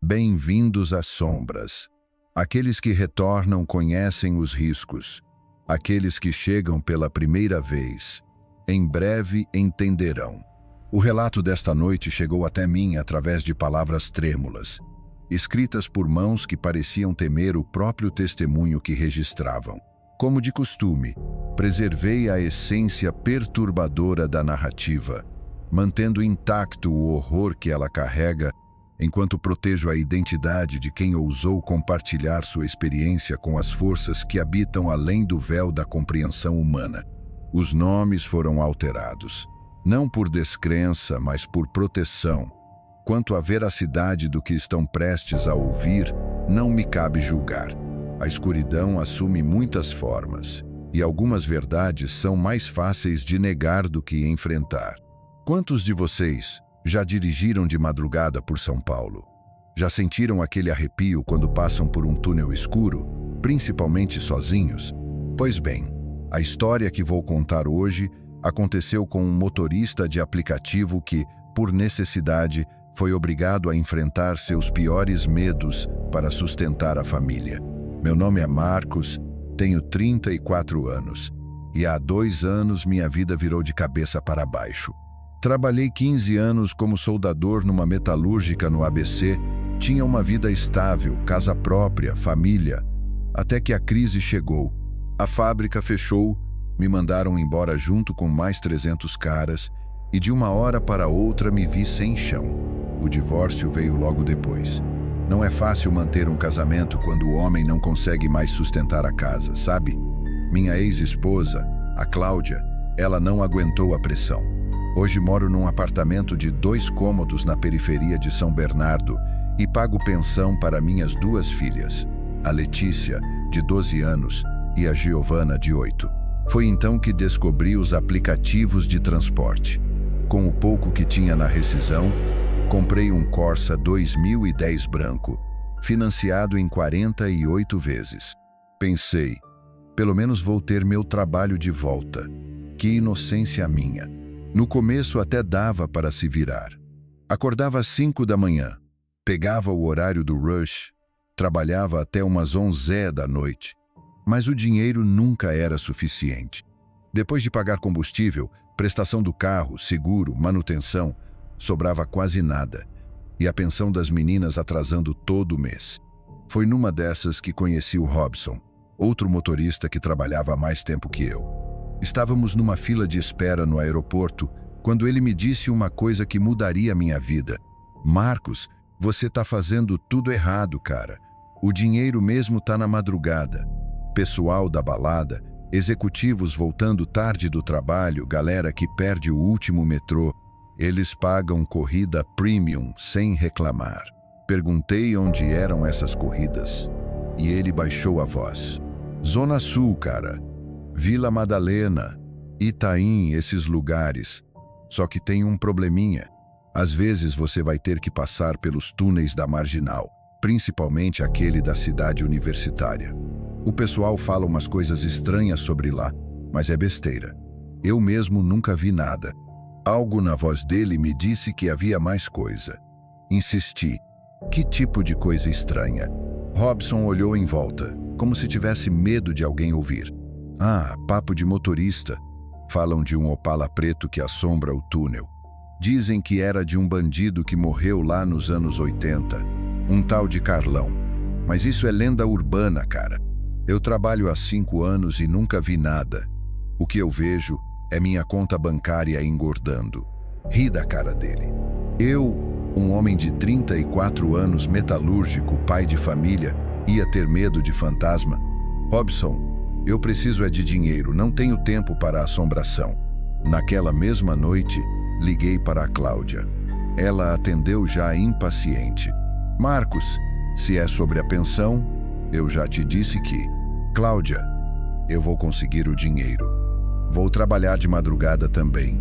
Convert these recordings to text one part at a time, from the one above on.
Bem-vindos às sombras. Aqueles que retornam conhecem os riscos. Aqueles que chegam pela primeira vez, em breve entenderão. O relato desta noite chegou até mim através de palavras trêmulas, escritas por mãos que pareciam temer o próprio testemunho que registravam. Como de costume, preservei a essência perturbadora da narrativa, mantendo intacto o horror que ela carrega, enquanto protejo a identidade de quem ousou compartilhar sua experiência com as forças que habitam além do véu da compreensão humana. Os nomes foram alterados, não por descrença, mas por proteção. Quanto à veracidade do que estão prestes a ouvir, não me cabe julgar. A escuridão assume muitas formas, e algumas verdades são mais fáceis de negar do que enfrentar. Quantos de vocês já dirigiram de madrugada por São Paulo? Já sentiram aquele arrepio quando passam por um túnel escuro, principalmente sozinhos? Pois bem, a história que vou contar hoje aconteceu com um motorista de aplicativo que, por necessidade, foi obrigado a enfrentar seus piores medos para sustentar a família. Meu nome é Marcos, tenho 34 anos, e há 2 anos minha vida virou de cabeça para baixo. Trabalhei 15 anos como soldador numa metalúrgica no ABC, tinha uma vida estável, casa própria, família, até que a crise chegou. A fábrica fechou, me mandaram embora junto com mais 300 caras, e de uma hora para outra me vi sem chão. O divórcio veio logo depois. Não é fácil manter um casamento quando o homem não consegue mais sustentar a casa, sabe? Minha ex-esposa, a Cláudia, ela não aguentou a pressão. Hoje moro num apartamento de 2 cômodos na periferia de São Bernardo e pago pensão para minhas 2 filhas, a Letícia, de 12 anos, e a Giovana, de 8. Foi então que descobri os aplicativos de transporte. Com o pouco que tinha na rescisão, comprei um Corsa 2010 branco, financiado em 48 vezes. Pensei, pelo menos vou ter meu trabalho de volta. Que inocência minha. No começo até dava para se virar. Acordava às 5 da manhã, pegava o horário do rush, trabalhava até umas 11 da noite. Mas o dinheiro nunca era suficiente. Depois de pagar combustível, prestação do carro, seguro, manutenção, sobrava quase nada, e a pensão das meninas atrasando todo o mês. Foi numa dessas que conheci o Robson, outro motorista que trabalhava há mais tempo que eu. Estávamos numa fila de espera no aeroporto, quando ele me disse uma coisa que mudaria minha vida. Marcos, você tá fazendo tudo errado, cara. O dinheiro mesmo tá na madrugada. Pessoal da balada, executivos voltando tarde do trabalho, galera que perde o último metrô, eles pagam corrida premium sem reclamar. Perguntei onde eram essas corridas, e ele baixou a voz. Zona Sul, cara. Vila Madalena, Itaim, esses lugares. Só que tem um probleminha. Às vezes você vai ter que passar pelos túneis da Marginal, principalmente aquele da cidade universitária. O pessoal fala umas coisas estranhas sobre lá, mas é besteira. Eu mesmo nunca vi nada. Algo na voz dele me disse que havia mais coisa. Insisti. Que tipo de coisa estranha? Robson olhou em volta, como se tivesse medo de alguém ouvir. Ah, papo de motorista. Falam de um Opala preto que assombra o túnel. Dizem que era de um bandido que morreu lá nos anos 80. Um tal de Carlão. Mas isso é lenda urbana, cara. Eu trabalho há 5 anos e nunca vi nada. O que eu vejo é minha conta bancária engordando. Ri da cara dele. Eu, um homem de 34 anos, metalúrgico, pai de família, ia ter medo de fantasma? Robson, eu preciso é de dinheiro, não tenho tempo para assombração. Naquela mesma noite, liguei para a Cláudia. Ela atendeu já impaciente. Marcos, se é sobre a pensão, eu já te disse que... Cláudia, eu vou conseguir o dinheiro. Vou trabalhar de madrugada também.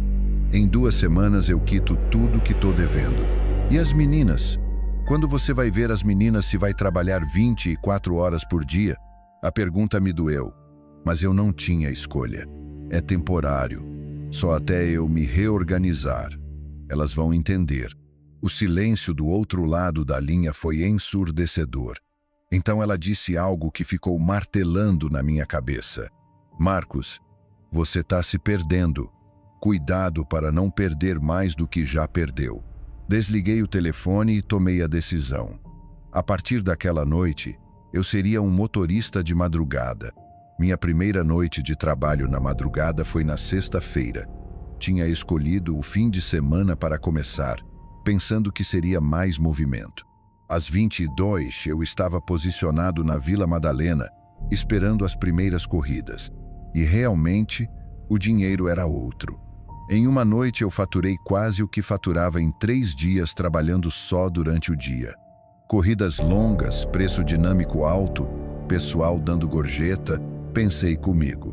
Em 2 semanas eu quito tudo que tô devendo. E as meninas? Quando você vai ver as meninas se vai trabalhar 24 horas por dia? A pergunta me doeu, mas eu não tinha escolha. É temporário. Só até eu me reorganizar. Elas vão entender. O silêncio do outro lado da linha foi ensurdecedor. Então ela disse algo que ficou martelando na minha cabeça. Marcos, você está se perdendo. Cuidado para não perder mais do que já perdeu. Desliguei o telefone e tomei a decisão. A partir daquela noite, eu seria um motorista de madrugada. Minha primeira noite de trabalho na madrugada foi na sexta-feira. Tinha escolhido o fim de semana para começar, pensando que seria mais movimento. Às 22, eu estava posicionado na Vila Madalena, esperando as primeiras corridas. E realmente, o dinheiro era outro. Em uma noite eu faturei quase o que faturava em 3 dias trabalhando só durante o dia. Corridas longas, preço dinâmico alto, pessoal dando gorjeta, pensei comigo.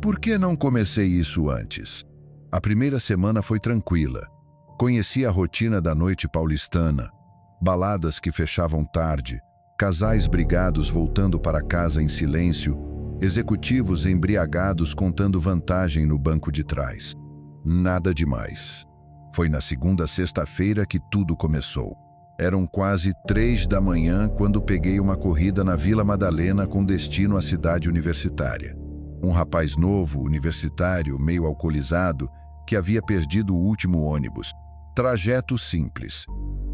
Por que não comecei isso antes? A primeira semana foi tranquila. Conheci a rotina da noite paulistana, baladas que fechavam tarde, casais brigados voltando para casa em silêncio, executivos embriagados contando vantagem no banco de trás. Nada demais. Foi na segunda sexta-feira que tudo começou. Eram quase 3 da manhã quando peguei uma corrida na Vila Madalena com destino à cidade universitária. Um rapaz novo, universitário, meio alcoolizado, que havia perdido o último ônibus. Trajeto simples.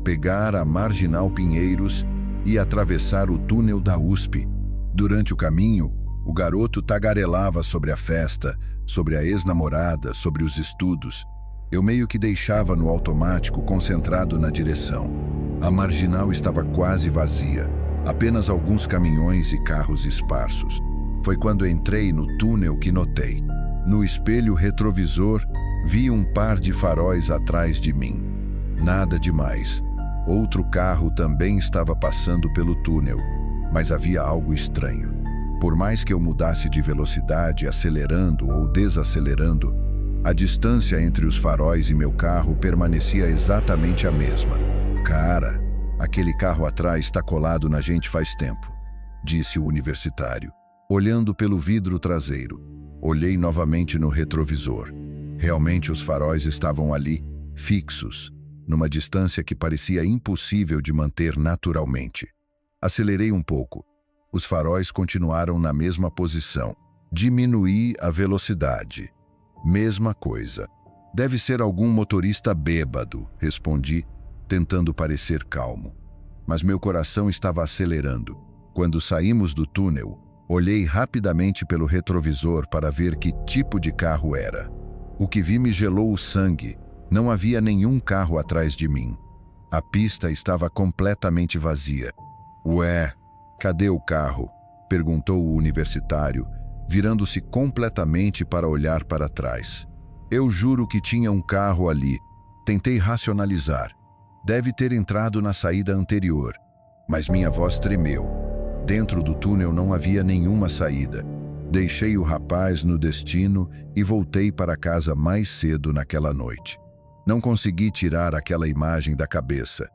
Pegar a Marginal Pinheiros e atravessar o túnel da USP. Durante o caminho, o garoto tagarelava sobre a festa, sobre a ex-namorada, sobre os estudos. Eu meio que deixava no automático, concentrado na direção. A marginal estava quase vazia, apenas alguns caminhões e carros esparsos. Foi quando entrei no túnel que notei. No espelho retrovisor, vi um par de faróis atrás de mim. Nada demais. Outro carro também estava passando pelo túnel, mas havia algo estranho. Por mais que eu mudasse de velocidade, acelerando ou desacelerando, a distância entre os faróis e meu carro permanecia exatamente a mesma. Cara, aquele carro atrás está colado na gente faz tempo, disse o universitário, olhando pelo vidro traseiro. Olhei novamente no retrovisor. Realmente os faróis estavam ali, fixos, numa distância que parecia impossível de manter naturalmente. Acelerei um pouco. Os faróis continuaram na mesma posição. Diminuí a velocidade. Mesma coisa. Deve ser algum motorista bêbado, respondi, tentando parecer calmo. Mas meu coração estava acelerando. Quando saímos do túnel, olhei rapidamente pelo retrovisor para ver que tipo de carro era. O que vi me gelou o sangue. Não havia nenhum carro atrás de mim. A pista estava completamente vazia. Ué, cadê o carro? Perguntou o universitário, virando-se completamente para olhar para trás. Eu juro que tinha um carro ali. Tentei racionalizar. Deve ter entrado na saída anterior. Mas minha voz tremeu. Dentro do túnel não havia nenhuma saída. Deixei o rapaz no destino e voltei para casa mais cedo naquela noite. Não consegui tirar aquela imagem da cabeça.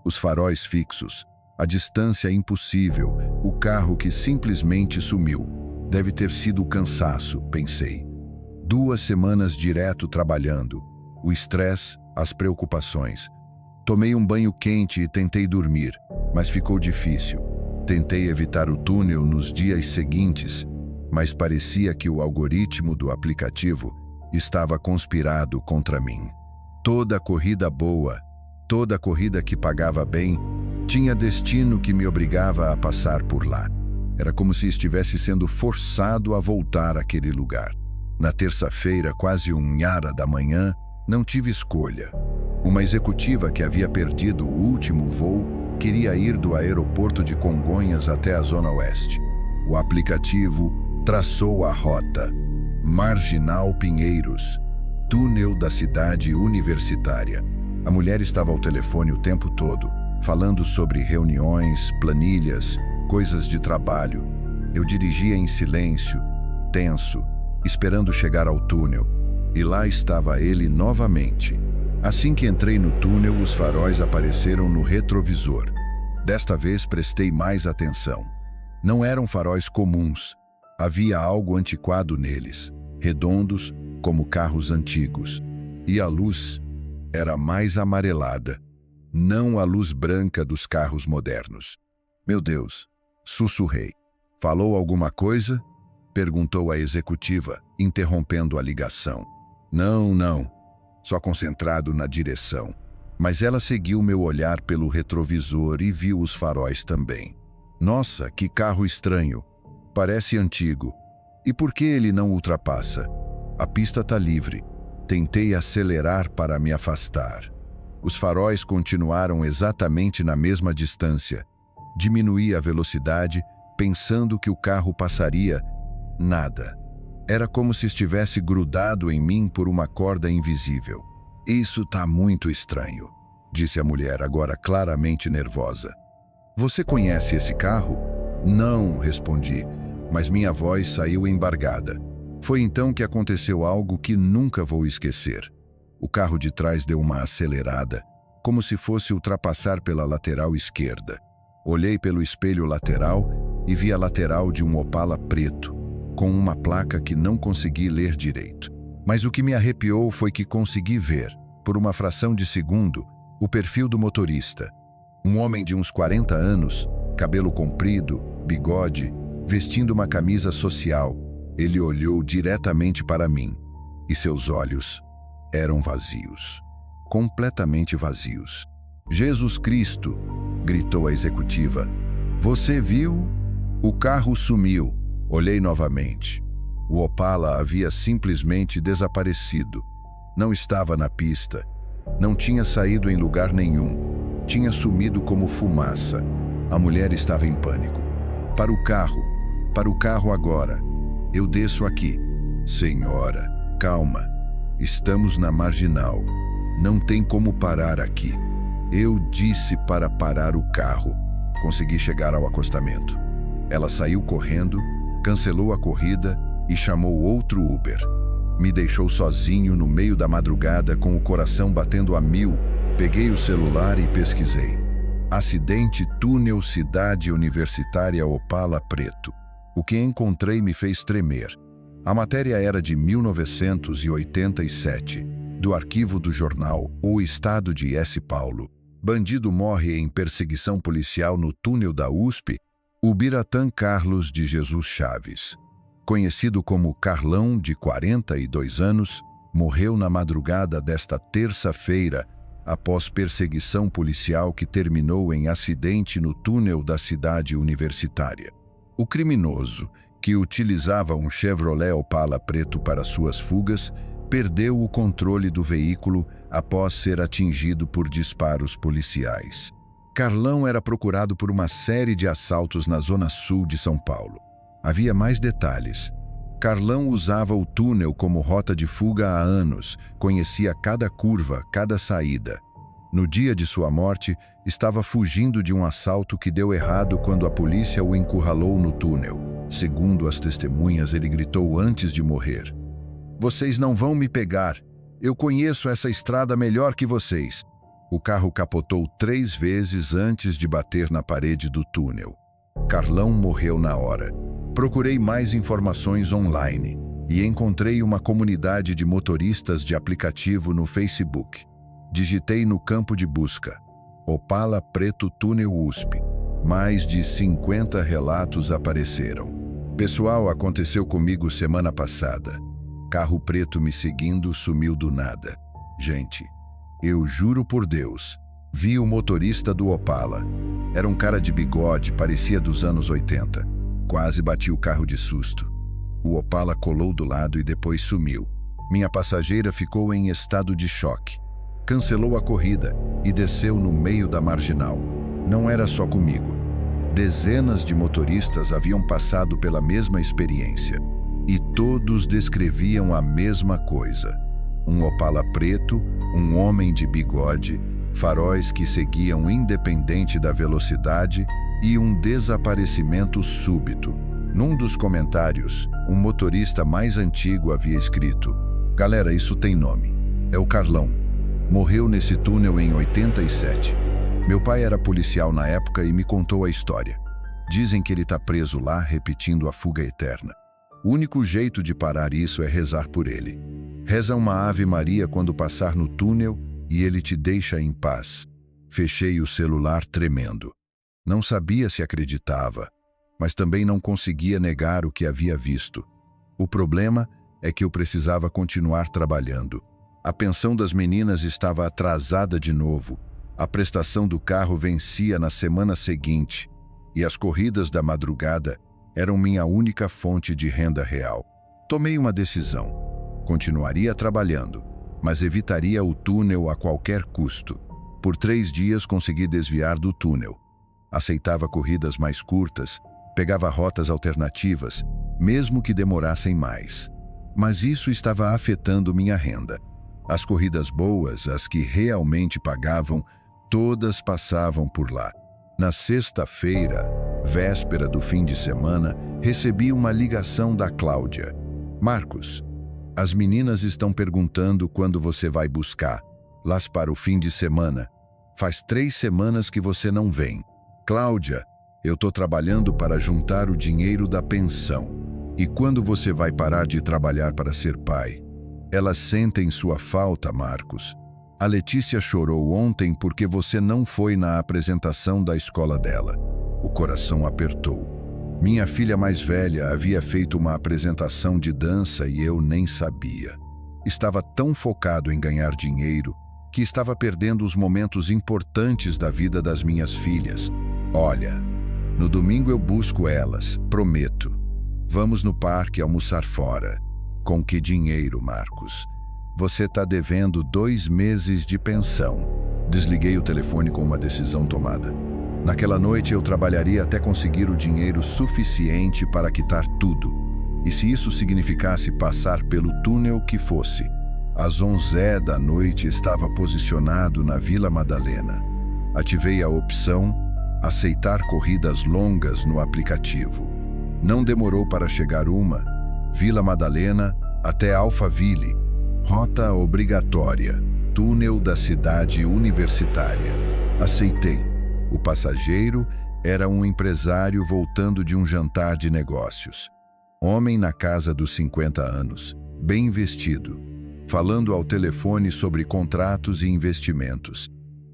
Os faróis fixos, a distância impossível, o carro que simplesmente sumiu. Deve ter sido o cansaço, pensei. 2 semanas direto trabalhando, o estresse, as preocupações. Tomei um banho quente e tentei dormir, mas ficou difícil. Tentei evitar o túnel nos dias seguintes, mas parecia que o algoritmo do aplicativo estava conspirado contra mim. Toda corrida boa, toda corrida que pagava bem, tinha destino que me obrigava a passar por lá. Era como se estivesse sendo forçado a voltar àquele lugar. Na terça-feira, quase 1h da manhã, não tive escolha. Uma executiva que havia perdido o último voo queria ir do aeroporto de Congonhas até a Zona Oeste. O aplicativo traçou a rota. Marginal Pinheiros, túnel da cidade universitária. A mulher estava ao telefone o tempo todo, falando sobre reuniões, planilhas, coisas de trabalho. Eu dirigia em silêncio, tenso, esperando chegar ao túnel. E lá estava ele novamente. Assim que entrei no túnel, os faróis apareceram no retrovisor. Desta vez prestei mais atenção. Não eram faróis comuns. Havia algo antiquado neles, redondos como carros antigos. E a luz era mais amarelada. não a luz branca dos carros modernos. Meu Deus, sussurrei. Falou alguma coisa? Perguntou a executiva, interrompendo a ligação. Não, não. Só concentrado na direção. Mas ela seguiu meu olhar pelo retrovisor e viu os faróis também. Nossa, que carro estranho. Parece antigo. E por que ele não ultrapassa? A pista está livre. Tentei acelerar para me afastar. Os faróis continuaram exatamente na mesma distância. Diminuí a velocidade, pensando que o carro passaria. Nada. Era como se estivesse grudado em mim por uma corda invisível. Isso tá muito estranho, disse a mulher, agora claramente nervosa. Você conhece esse carro? Não, respondi, mas minha voz saiu embargada. Foi então que aconteceu algo que nunca vou esquecer. O carro de trás deu uma acelerada, como se fosse ultrapassar pela lateral esquerda. Olhei pelo espelho lateral e vi a lateral de um Opala preto, com uma placa que não consegui ler direito. Mas o que me arrepiou foi que consegui ver, por uma fração de segundo, o perfil do motorista. Um homem de uns 40 anos, cabelo comprido, bigode, vestindo uma camisa social. Ele olhou diretamente para mim, e seus olhos eram vazios, completamente vazios. Jesus Cristo, gritou a executiva. Você viu? O carro sumiu. Olhei novamente. O Opala havia simplesmente desaparecido. Não estava na pista. Não tinha saído em lugar nenhum. Tinha sumido como fumaça. A mulher estava em pânico. Para o carro agora. Eu desço aqui. Senhora, calma. Estamos na marginal. Não tem como parar aqui. Eu disse para parar o carro. Consegui chegar ao acostamento. Ela saiu correndo, cancelou a corrida e chamou outro Uber. Me deixou sozinho no meio da madrugada com o coração batendo a 1000. Peguei o celular e pesquisei. Acidente túnel Cidade Universitária Opala preto. O que encontrei me fez tremer. A matéria era de 1987, do arquivo do jornal O Estado de S. Paulo. Bandido morre em perseguição policial no túnel da USP. O Biratã Carlos de Jesus Chaves, conhecido como Carlão, de 42 anos, morreu na madrugada desta terça-feira após perseguição policial que terminou em acidente no túnel da cidade universitária. O criminoso, que utilizava um Chevrolet Opala preto para suas fugas, perdeu o controle do veículo após ser atingido por disparos policiais. Carlão era procurado por uma série de assaltos na zona sul de São Paulo. Havia mais detalhes. Carlão usava o túnel como rota de fuga há anos, conhecia cada curva, cada saída. No dia de sua morte, estava fugindo de um assalto que deu errado quando a polícia o encurralou no túnel. Segundo as testemunhas, ele gritou antes de morrer: "Vocês não vão me pegar. Eu conheço essa estrada melhor que vocês." O carro capotou 3 vezes antes de bater na parede do túnel. Carlão morreu na hora. Procurei mais informações online e encontrei uma comunidade de motoristas de aplicativo no Facebook. Digitei no campo de busca: Opala preto túnel USP. Mais de 50 relatos apareceram. Pessoal, aconteceu comigo semana passada. Carro preto me seguindo sumiu do nada. Gente, eu juro por Deus, vi o motorista do Opala. Era um cara de bigode, parecia dos anos 80. Quase bati o carro de susto. O Opala colou do lado e depois sumiu. Minha passageira ficou em estado de choque. Cancelou a corrida e desceu no meio da marginal. Não era só comigo. Dezenas de motoristas haviam passado pela mesma experiência. E todos descreviam a mesma coisa. Um Opala preto, um homem de bigode, faróis que seguiam independente da velocidade e um desaparecimento súbito. Num dos comentários, um motorista mais antigo havia escrito: "Galera, isso tem nome. É o Carlão. Morreu nesse túnel em 87. Meu pai era policial na época e me contou a história. Dizem que ele está preso lá, repetindo a fuga eterna. O único jeito de parar isso é rezar por ele. Reza uma Ave Maria quando passar no túnel e ele te deixa em paz. Fechei o celular tremendo. Não sabia se acreditava, mas também não conseguia negar o que havia visto. O problema é que eu precisava continuar trabalhando. A pensão das meninas estava atrasada de novo. A prestação do carro vencia na semana seguinte e as corridas da madrugada eram minha única fonte de renda real. Tomei uma decisão. Continuaria trabalhando, mas evitaria o túnel a qualquer custo. Por 3 dias consegui desviar do túnel. Aceitava corridas mais curtas, pegava rotas alternativas, mesmo que demorassem mais. Mas isso estava afetando minha renda. As corridas boas, as que realmente pagavam, todas passavam por lá. Na sexta-feira, véspera do fim de semana, recebi uma ligação da Cláudia. Marcos, as meninas estão perguntando quando você vai buscar-las para o fim de semana. Faz 3 semanas que você não vem. Cláudia, eu estou trabalhando para juntar o dinheiro da pensão. E quando você vai parar de trabalhar para ser pai? Elas sentem sua falta, Marcos. A Letícia chorou ontem porque você não foi na apresentação da escola dela. O coração apertou. Minha filha mais velha havia feito uma apresentação de dança e eu nem sabia. Estava tão focado em ganhar dinheiro que estava perdendo os momentos importantes da vida das minhas filhas. Olha, no domingo eu busco elas, prometo. Vamos no parque almoçar fora. Com que dinheiro, Marcos? Você está devendo 2 meses de pensão. Desliguei o telefone com uma decisão tomada. Naquela noite eu trabalharia até conseguir o dinheiro suficiente para quitar tudo. E se isso significasse passar pelo túnel que fosse. Às 11 da noite estava posicionado na Vila Madalena. Ativei a opção aceitar corridas longas no aplicativo. Não demorou para chegar uma. Vila Madalena até Alphaville. Rota obrigatória. Túnel da cidade universitária. Aceitei. O passageiro era um empresário voltando de um jantar de negócios. Homem na casa dos 50 anos, bem vestido, falando ao telefone sobre contratos e investimentos.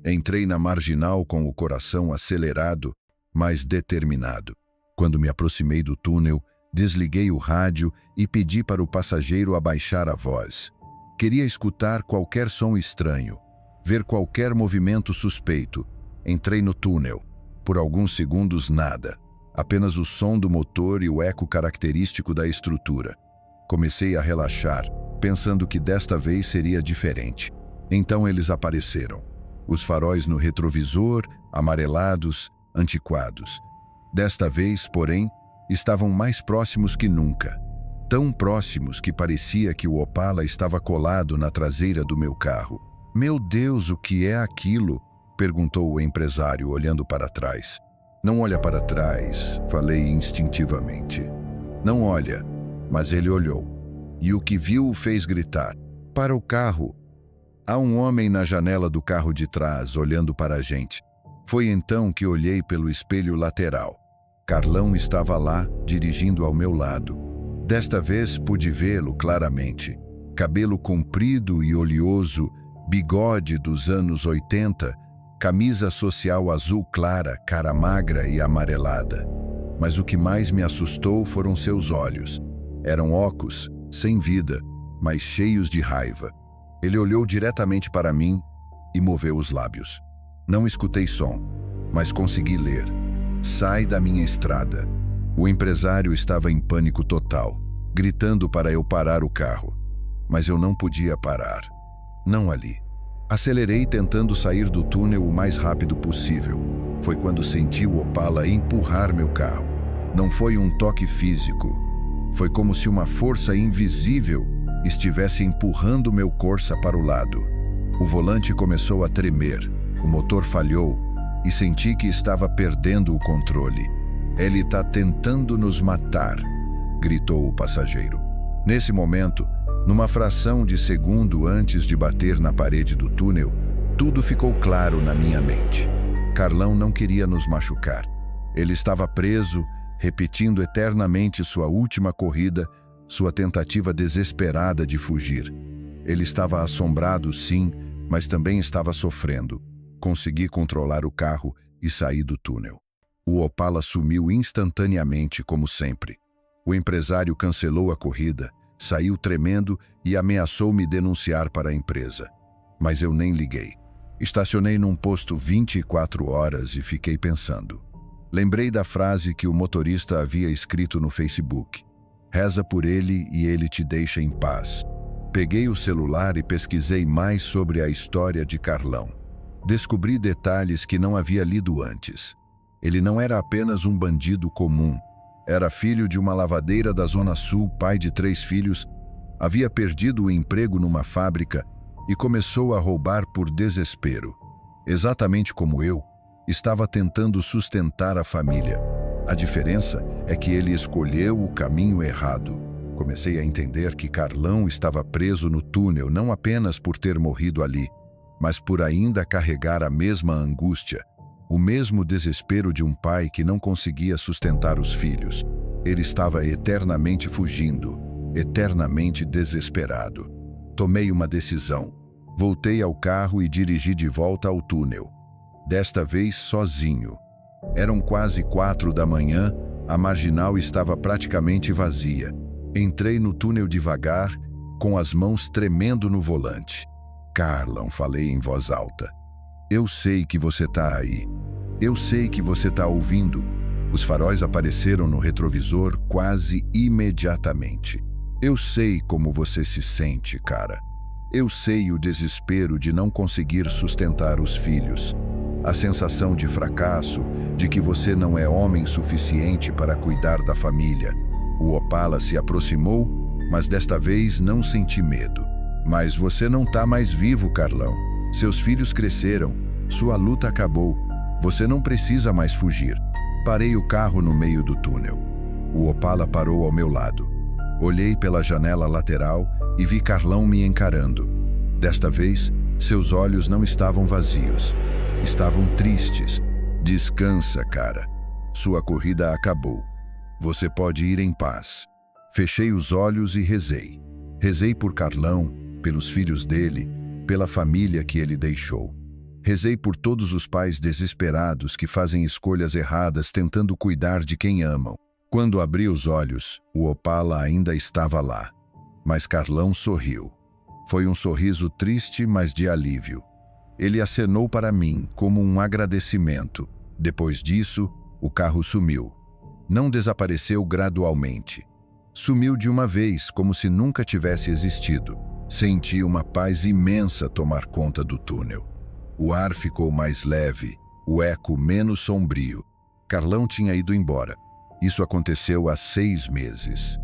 Entrei na marginal com o coração acelerado, mas determinado. Quando me aproximei do túnel, desliguei o rádio e pedi para o passageiro abaixar a voz. Queria escutar qualquer som estranho, ver qualquer movimento suspeito. Entrei no túnel. Por alguns segundos, nada. Apenas o som do motor e o eco característico da estrutura. Comecei a relaxar, pensando que desta vez seria diferente. Então eles apareceram. Os faróis no retrovisor, amarelados, antiquados. Desta vez, porém, estavam mais próximos que nunca. Tão próximos que parecia que o Opala estava colado na traseira do meu carro. Meu Deus, o que é aquilo? Perguntou o empresário, olhando para trás. Não olha para trás, falei instintivamente. Não olha, mas ele olhou. E o que viu o fez gritar. Para o carro. Há um homem na janela do carro de trás, olhando para a gente. Foi então que olhei pelo espelho lateral. Carlão estava lá, dirigindo ao meu lado. Desta vez pude vê-lo claramente. Cabelo comprido e oleoso, bigode dos anos 80, camisa social azul clara, cara magra e amarelada. Mas o que mais me assustou foram seus olhos. Eram ocos, sem vida, mas cheios de raiva. Ele olhou diretamente para mim e moveu os lábios. Não escutei som, mas consegui ler. Sai da minha estrada. O empresário estava em pânico total, gritando para eu parar o carro. Mas eu não podia parar. Não ali. Acelerei tentando sair do túnel o mais rápido possível. Foi quando senti o Opala empurrar meu carro. Não foi um toque físico. Foi como se uma força invisível estivesse empurrando meu Corsa para o lado. O volante começou a tremer, o motor falhou e senti que estava perdendo o controle. Ele está tentando nos matar, gritou o passageiro. Nesse momento, numa fração de segundo antes de bater na parede do túnel, tudo ficou claro na minha mente. Carlão não queria nos machucar. Ele estava preso, repetindo eternamente sua última corrida, sua tentativa desesperada de fugir. Ele estava assombrado, sim, mas também estava sofrendo. Consegui controlar o carro e saí do túnel. O Opala sumiu instantaneamente, como sempre. O empresário cancelou a corrida, saiu tremendo e ameaçou me denunciar para a empresa. Mas eu nem liguei. Estacionei num posto 24 horas e fiquei pensando. Lembrei da frase que o motorista havia escrito no Facebook. Reza por ele e ele te deixa em paz. Peguei o celular e pesquisei mais sobre a história de Carlão. Descobri detalhes que não havia lido antes. Ele não era apenas um bandido comum. Era filho de uma lavadeira da Zona Sul, pai de 3 filhos, havia perdido o emprego numa fábrica e começou a roubar por desespero. Exatamente como eu, estava tentando sustentar a família. A diferença é que ele escolheu o caminho errado. Comecei a entender que Carlão estava preso no túnel não apenas por ter morrido ali, mas por ainda carregar a mesma angústia, o mesmo desespero de um pai que não conseguia sustentar os filhos. Ele estava eternamente fugindo, eternamente desesperado. Tomei uma decisão. Voltei ao carro e dirigi de volta ao túnel. Desta vez sozinho. Eram quase 4 da manhã, a marginal estava praticamente vazia. Entrei no túnel devagar, com as mãos tremendo no volante. Carlão, falei em voz alta. Eu sei que você está aí. Eu sei que você está ouvindo. Os faróis apareceram no retrovisor quase imediatamente. Eu sei como você se sente, cara. Eu sei o desespero de não conseguir sustentar os filhos. A sensação de fracasso, de que você não é homem suficiente para cuidar da família. O Opala se aproximou, mas desta vez não senti medo. Mas você não está mais vivo, Carlão. Seus filhos cresceram. Sua luta acabou. Você não precisa mais fugir. Parei o carro no meio do túnel. O Opala parou ao meu lado. Olhei pela janela lateral e vi Carlão me encarando. Desta vez, seus olhos não estavam vazios. Estavam tristes. Descansa, cara. Sua corrida acabou. Você pode ir em paz. Fechei os olhos e rezei. Rezei por Carlão, pelos filhos dele, pela família que ele deixou. Rezei por todos os pais desesperados que fazem escolhas erradas tentando cuidar de quem amam. Quando abri os olhos, o Opala ainda estava lá. Mas Carlão sorriu. Foi um sorriso triste, mas de alívio. Ele acenou para mim como um agradecimento. Depois disso, o carro sumiu. Não desapareceu gradualmente. Sumiu de uma vez, como se nunca tivesse existido. Senti uma paz imensa tomar conta do túnel. O ar ficou mais leve, o eco menos sombrio. Carlão tinha ido embora. Isso aconteceu há 6 meses.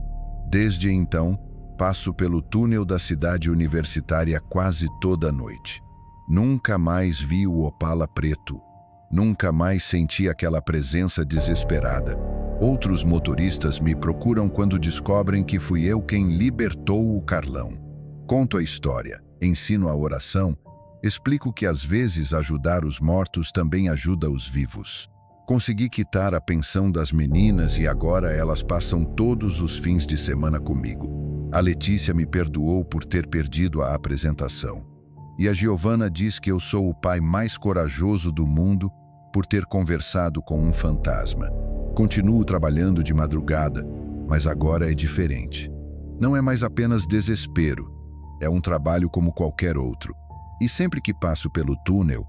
Desde então, passo pelo túnel da cidade universitária quase toda noite. Nunca mais vi o Opala preto. Nunca mais senti aquela presença desesperada. Outros motoristas me procuram quando descobrem que fui eu quem libertou o Carlão. Conto a história, ensino a oração, explico que às vezes ajudar os mortos também ajuda os vivos. Consegui quitar a pensão das meninas e agora elas passam todos os fins de semana comigo. A Letícia me perdoou por ter perdido a apresentação. E a Giovana diz que eu sou o pai mais corajoso do mundo por ter conversado com um fantasma. Continuo trabalhando de madrugada, mas agora é diferente. Não é mais apenas desespero, é um trabalho como qualquer outro. E sempre que passo pelo túnel,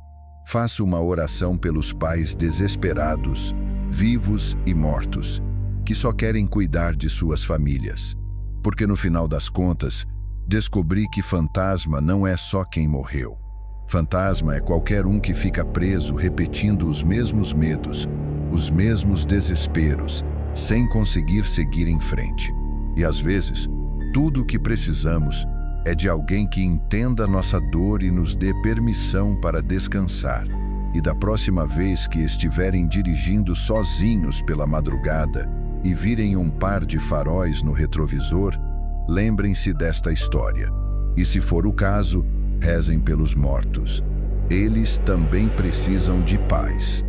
faço uma oração pelos pais desesperados, vivos e mortos, que só querem cuidar de suas famílias. Porque no final das contas, descobri que fantasma não é só quem morreu. Fantasma é qualquer um que fica preso repetindo os mesmos medos, os mesmos desesperos, sem conseguir seguir em frente. E às vezes, tudo o que precisamos é de alguém que entenda nossa dor e nos dê permissão para descansar. E da próxima vez que estiverem dirigindo sozinhos pela madrugada e virem um par de faróis no retrovisor, lembrem-se desta história. E se for o caso, rezem pelos mortos. Eles também precisam de paz.